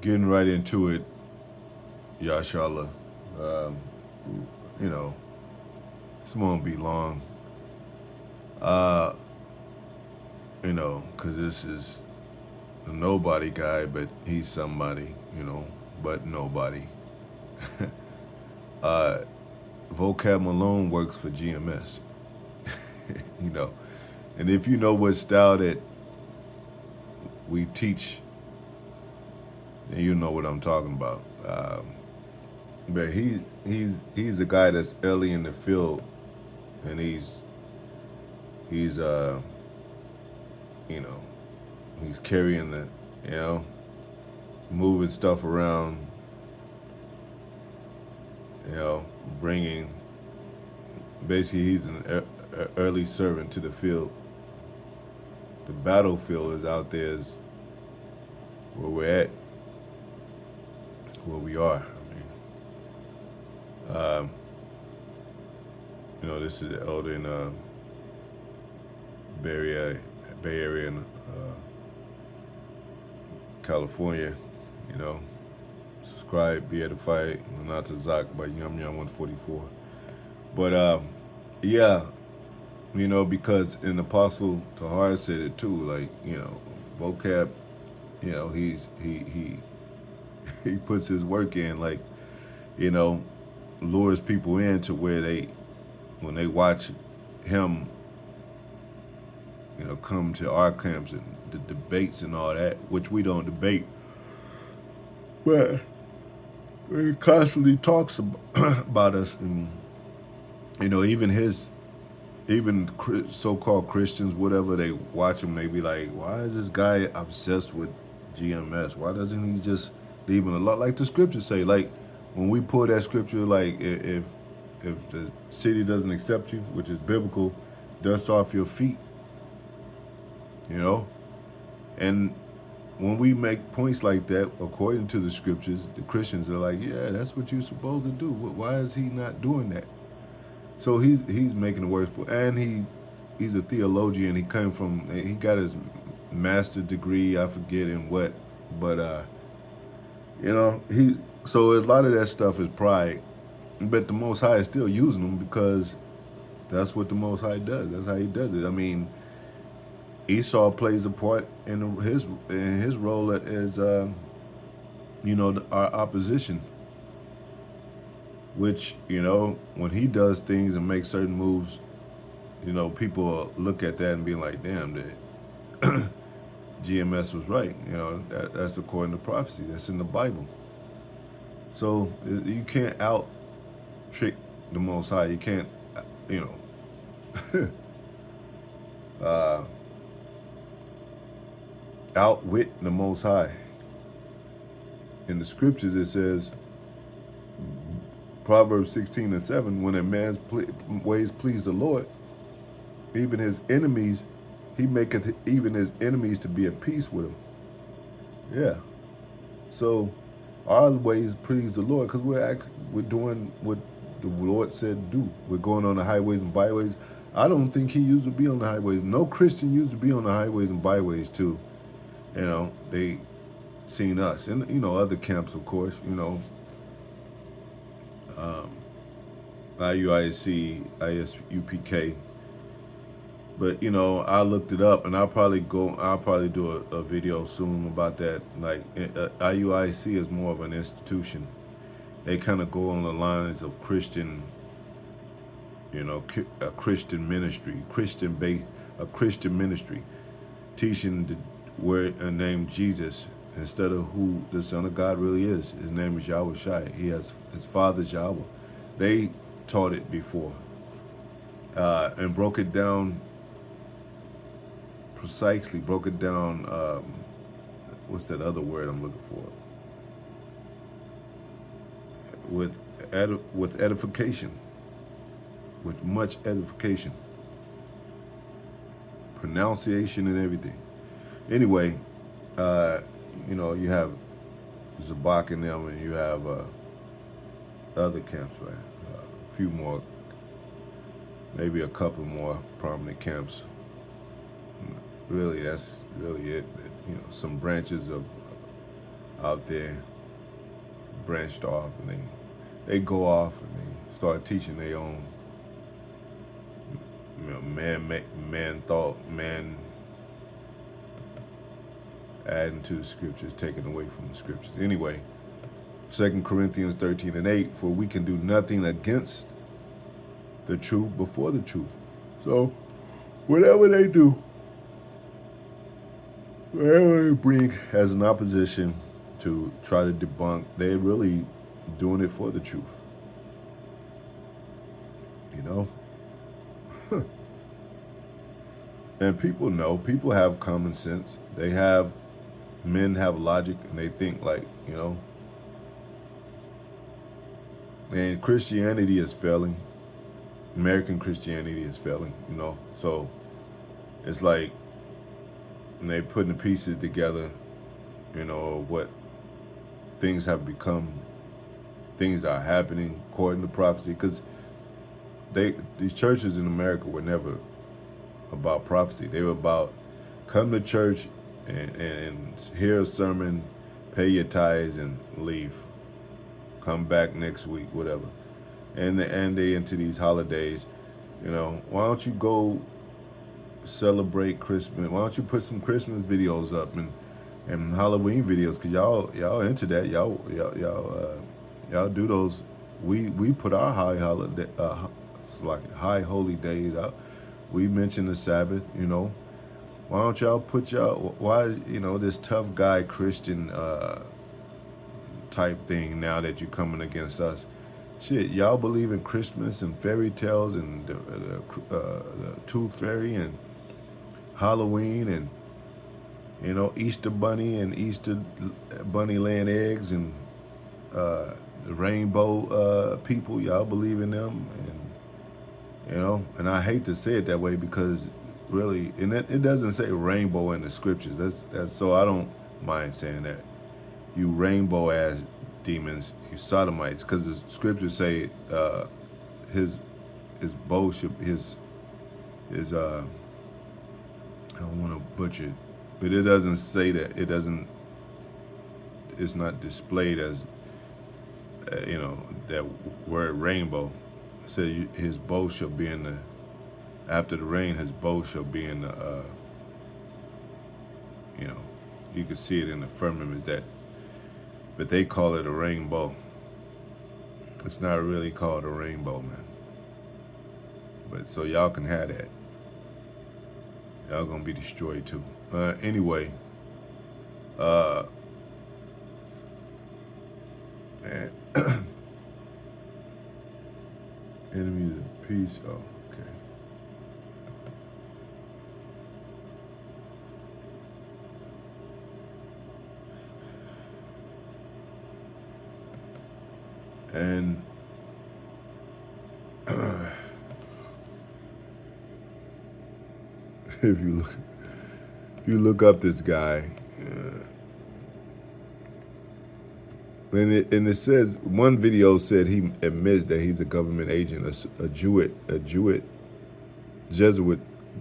Getting right into it, Yashala. Um, you know, this won't be long. Uh, because this is a nobody guy, but he's somebody, but nobody. uh, Vocab Malone works for GMS, you know. And if you know what style that we teach, then you know what I'm talking about. But he's a guy that's early in the field, and he's you know he's carrying the you know moving stuff around, bringing. Basically, he's an early servant to the field. The battlefield is out there, is where we're at, where we are. This is the elder in Bay Area in California. Subscribe, be edified, not to Zach by Yum Yum 144. But yeah, because an Apostle Tahar said it too. Like, Vocab, he he puts his work in. Like, lures people in to where when they watch him, come to our camps and the debates and all that, which we don't debate, but he constantly talks about us. And even so-called Christians, whatever, they watch him, they be like, why is this guy obsessed with GMS? Why doesn't he just leave him alone? Like the scriptures say, like when we pull that scripture, like if the city doesn't accept you, which is biblical, dust off your feet, and when we make points like that, according to the scriptures, the Christians are like, yeah, that's what you're supposed to do. Why is he not doing that? So he's making it worse for, and he's a theologian. He got his master's degree, I forget in what, but so a lot of that stuff is pride. But the Most High is still using them because that's what the Most High does. That's how he does it. I mean, Esau plays a part in his role as our opposition. Which, when he does things and makes certain moves, people look at that and be like, damn, that GMS was right. That's according to prophecy. That's in the Bible. So you can't out-trick the Most High. You can't, outwit the Most High. In the scriptures, it says, Proverbs 16:7, when a man's ways please the Lord, even his enemies, he maketh even his enemies to be at peace with him. Yeah. So our ways please the Lord because we're doing what the Lord said to do. We're going on the highways and byways. I don't think he used to be on the highways. No Christian used to be on the highways and byways too. They seen us. And, other camps, of course, IUIC, ISUPK. But, I looked it up, and I'll probably do a video soon about that. Like, IUIC is more of an institution. They kind of go on the lines of Christian, a Christian ministry, a Christian ministry, teaching the word and name Jesus instead of who the Son of God really is. His name is Yahweh Shai. His father's Yahweh. They taught it before and broke it down precisely. Broke it down. What's that other word I'm looking for? With edification, with much edification, pronunciation, and everything. Anyway, you have Zabak in them, and you have other camps, right? A few more, maybe a couple more prominent camps. Really, that's really it. But, some branches of out there branched off, and they go off and they start teaching their own, man thought, man adding to the scriptures, taking away from the scriptures. Anyway, 2 Corinthians 13:8, for we can do nothing against the truth before the truth. So whatever they do, whatever they bring as an opposition to try to debunk, they're really doing it for the truth. You know? And people know, people have common sense. Men have logic, and they think like, you know. And Christianity is failing. American Christianity is failing, you know. So it's like, and they putting the pieces together, you know, what things have become, things that are happening according to prophecy. Because these churches in America were never about prophecy. They were about come to church and hear a sermon, pay your tithes, and leave. Come back next week, whatever. And they into these holidays, you know, why don't you go celebrate Christmas? Why don't you put some Christmas videos up and Halloween videos? Cause y'all into that. Y'all do those. We put our high holiday, like high holy days out. We mention the Sabbath, you know. Why don't y'all put this tough guy Christian type thing now that you're coming against us? Shit, y'all believe in Christmas and fairy tales and the Tooth Fairy and Halloween and, you know, Easter Bunny and Easter Bunny laying eggs and the rainbow people. Y'all believe in them, and you know. And I hate to say it that way because really, and it doesn't say rainbow in the scriptures. That's so I don't mind saying that. You rainbow ass demons, you sodomites, because the scriptures say his bow should his I don't want to butcher it, but it doesn't say that. It's not displayed as you know, that word rainbow. It says his bow shall be in the, after the rain, his bow shall be in the you know, you can see it in the firmament, that, but they call it a rainbow. It's not really called a rainbow, man. But so y'all can have that. Y'all gonna be destroyed too. Anyway, and enemies of peace. Oh, okay. And if you look up this guy, and it says, one video said he admits that he's a government agent, a Jesuit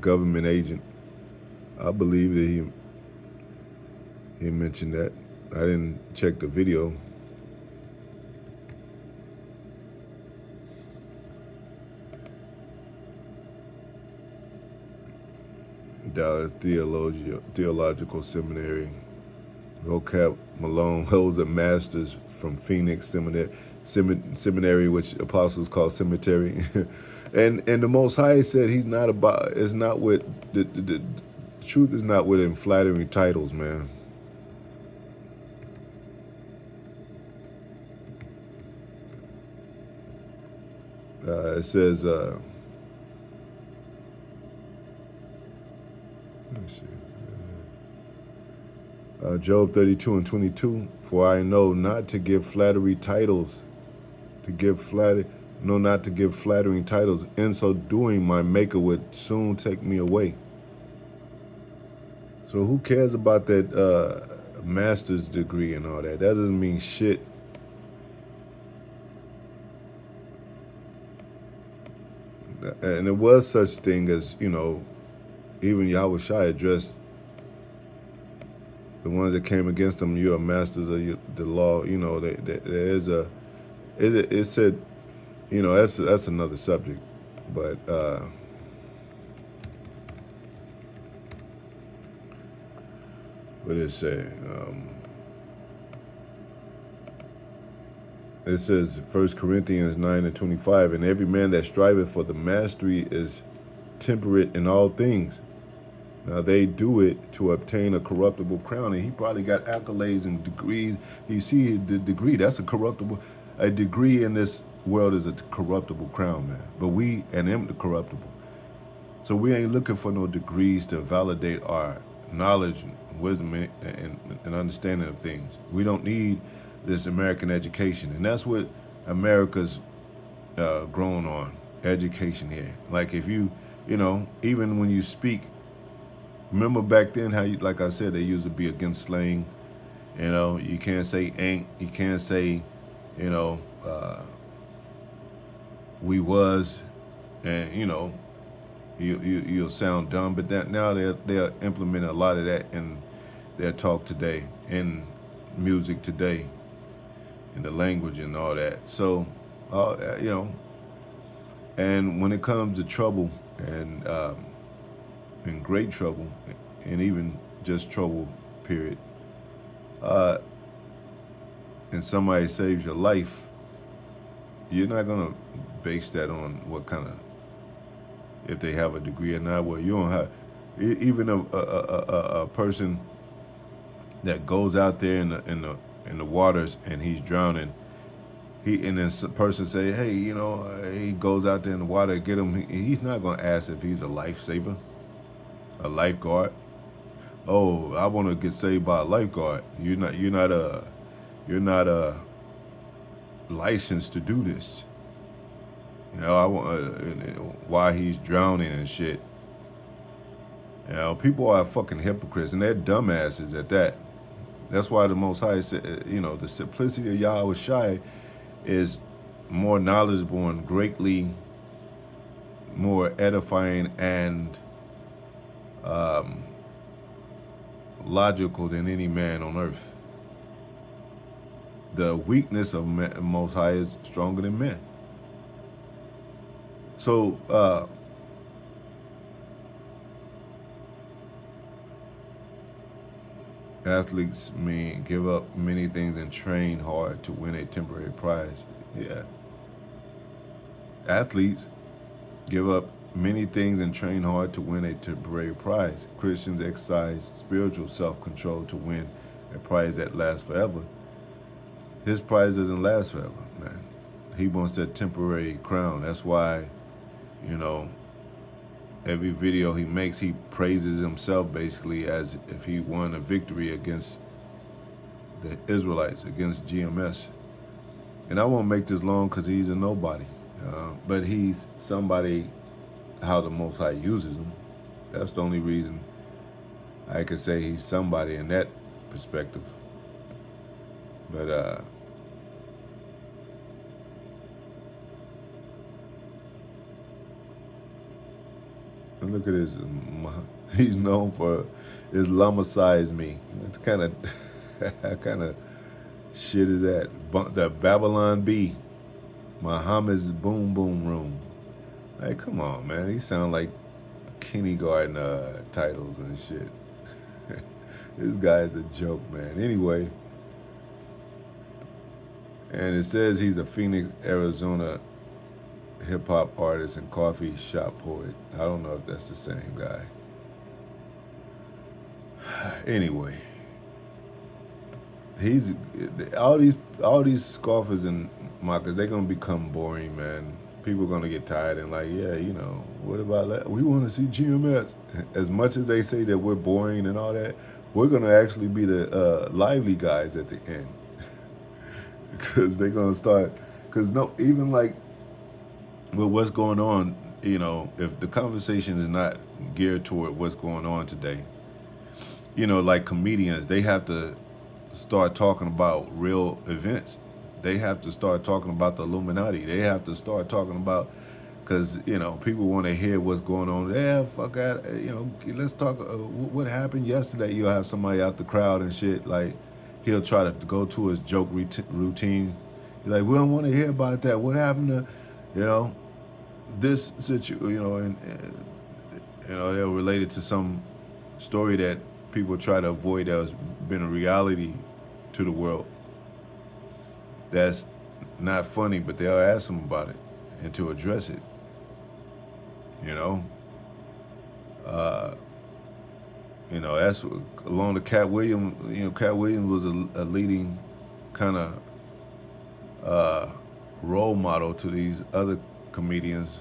government agent. I believe that he mentioned that. I didn't check the video. Dallas Theological Seminary. Vocab Malone holds a master's from Phoenix Seminary, which apostles call cemetery. and the Most High said he's not about, it's not with, the truth is not within flattering titles, man. It says, let me see. Job 32:22. For I know not to give flattering titles. Not to give flattering titles. In so doing, my Maker would soon take me away. So who cares about that master's degree and all that? That doesn't mean shit. And there was such thing as, you know, even Yahweh Shai addressed The ones that came against them, you are masters of the law. You know, there is a, it said, you know, that's another subject. But what did it say? It says 1 Corinthians 9:25, and every man that striveth for the mastery is temperate in all things. Now they do it to obtain a corruptible crown, and he probably got accolades and degrees. You see the degree, that's a degree in this world is a corruptible crown, man. But we and him the corruptible. So we ain't looking for no degrees to validate our knowledge, and wisdom, and understanding of things. We don't need this American education, and that's what America's grown on, education here. Like if you know, even when you speak, remember back then how, like I said, they used to be against slang. You know, you can't say ain't, you can't say, you know, we was, and you know, you'll sound dumb. But that now they're implementing a lot of that in their talk today, in music today, in the language and all that. So, you know, and when it comes to trouble and in great trouble, and even just trouble, period, and somebody saves your life, you're not gonna base that on what kind of, if they have a degree or not. Well, you don't have, even a person that goes out there in the waters and he's drowning, and then some person say, hey, you know, he goes out there in the water to get him. He's not gonna ask if he's a lifesaver, a lifeguard. Oh, I want to get saved by a lifeguard. You're not licensed to do this. You know, I want why he's drowning and shit. You know, people are fucking hypocrites, and they're dumbasses at that. That's why the Most High said, you know, the simplicity of Yahweh Shai is more knowledgeable and greatly more edifying and logical than any man on earth. The weakness of Most High is stronger than men. So, athletes give up many things and train hard to win a temporary prize. Yeah. Athletes give up many things and train hard to win a temporary prize. Christians exercise spiritual self-control to win a prize that lasts forever. His prize doesn't last forever, man. He wants that temporary crown. That's why, you know, every video he makes, he praises himself basically as if he won a victory against the Israelites, against GMS. And I won't make this long because he's a nobody. But he's somebody, how the Most High uses him. That's the only reason I could say he's somebody in that perspective. But look at this. He's known for Islamicize me. What kind of shit is that? The Babylon Bee, Muhammad's boom boom room. Hey, come on, man. He sound like kindergarten titles and shit. This guy is a joke, man. Anyway, and it says he's a Phoenix, Arizona hip-hop artist and coffee shop poet. I don't know if that's the same guy. Anyway, he's all these scoffers and mockers, they're gonna become boring, man. People are gonna get tired and like, yeah, you know, what about that? We want to see GMS. As much as they say that we're boring and all that, we're gonna actually be the lively guys at the end. Because they're gonna start, because even like with what's going on, you know, if the conversation is not geared toward what's going on today, you know, like comedians, they have to start talking about real events. They have to start talking about the Illuminati. They have to start talking about Because, you know, people want to hear what's going on. Yeah, fuck out, you know, let's talk. What happened yesterday? You'll have somebody out the crowd and shit. Like, he'll try to go to his joke routine. You're like, we don't want to hear about that. What happened to, you know, this situation, you know, and you know, they're related to some story that people try to avoid that has been a reality to the world. That's not funny, but they'll ask them about it and to address it. You know, that's along the Cat Williams. You know, Cat Williams was a leading kind of role model to these other comedians,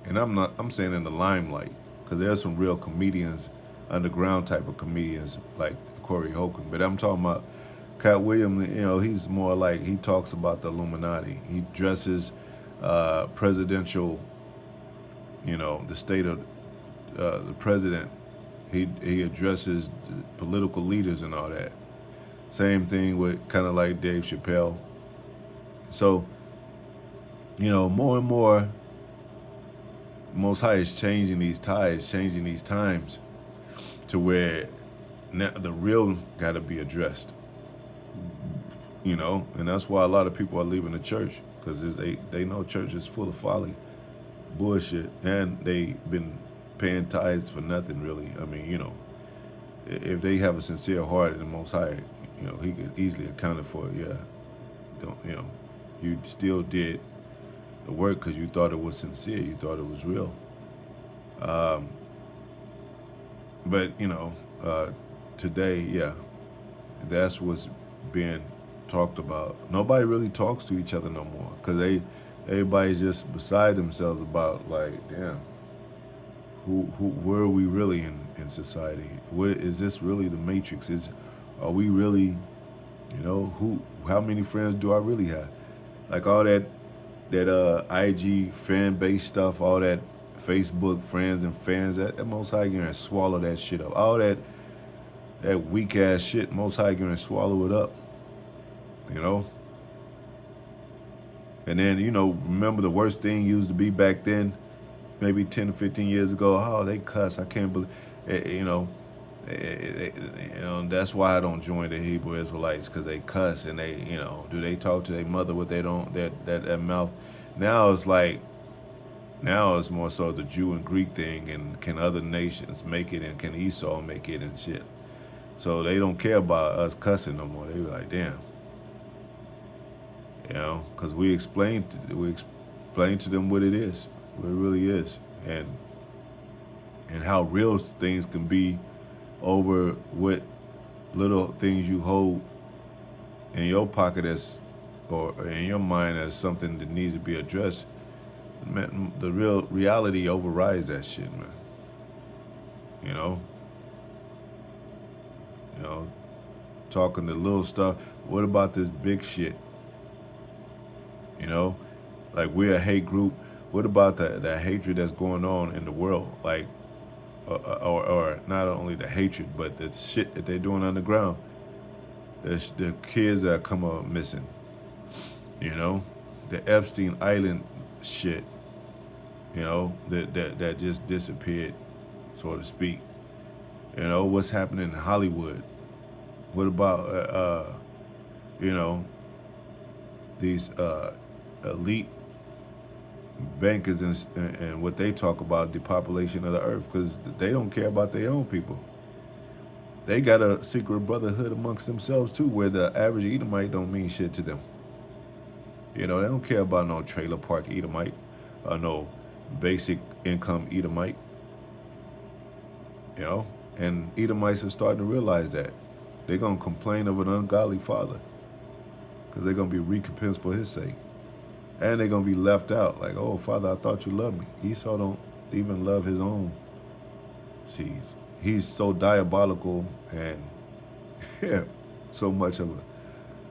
and I'm saying in the limelight, because there's some real comedians, underground type of comedians like Corey Holcomb. But I'm talking about Cat Williams. You know, he's more like, he talks about the Illuminati. He dresses presidential, you know, the state of the president. He addresses political leaders and all that. Same thing with kind of like Dave Chappelle. So, you know, more and more, Most High is changing these tides, changing these times to where now the real got to be addressed. You know, and that's why a lot of people are leaving the church, because they know church is full of folly, bullshit, and they've been paying tithes for nothing, really. I mean, you know, if they have a sincere heart in the Most High, you know, he could easily account for it. Yeah, you know, you still did the work because you thought it was sincere, you thought it was real. But you know, today, yeah, that's what's being talked about. Nobody really talks to each other no more, because everybody's just beside themselves about, like, damn, where are we really in society? Where is this really the Matrix? Are we really, you know, how many friends do I really have? Like all that IG fan base stuff, all that Facebook friends and fans, that Most High gonna swallow that shit up. All that weak ass shit, Most High gonna swallow it up. You know? And then, you know, remember the worst thing used to be back then, maybe 10 or 15 years ago, oh, they cuss, I can't believe, you know, that's why I don't join the Hebrew Israelites, because they cuss, and they, you know, do they talk to their mother with that mouth? Now it's like, now it's more so the Jew and Greek thing, and can other nations make it, and can Esau make it and shit. So they don't care about us cussing no more. They be like, damn. You know, because we explain to them what it is, what it really is, and how real things can be over what little things you hold in your pocket or in your mind as something that needs to be addressed. Man, the real reality overrides that shit, man. You know, talking the little stuff. What about this big shit? You know, like, we're a hate group. What about the hatred that's going on in the world? Like, or not only the hatred, but the shit that they're doing underground. The kids that come up missing. You know, the Epstein Island shit. You know, that just disappeared, so to speak. You know, what's happening in Hollywood? What about you know, these elite bankers and what they talk about, depopulation of the earth, because they don't care about their own people. They got a secret brotherhood amongst themselves too, where the average Edomite don't mean shit to them. You know, they don't care about no trailer park Edomite or no basic income Edomite. You know, and Edomites are starting to realize that. They're going to complain of an ungodly father, because they're going to be recompensed for his sake. And they're going to be left out. Like, oh, Father, I thought you loved me. Esau don't even love his own seeds. He's so diabolical and so much of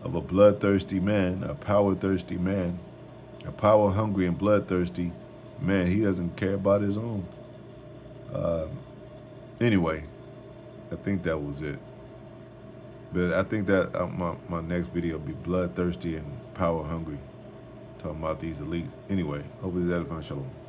a bloodthirsty man, a power-thirsty man, a power-hungry and bloodthirsty man. He doesn't care about his own. Anyway, I think that was it. But I think that my next video will be bloodthirsty and power-hungry Talking about these elites. Anyway, hope it's edifying. Shalom.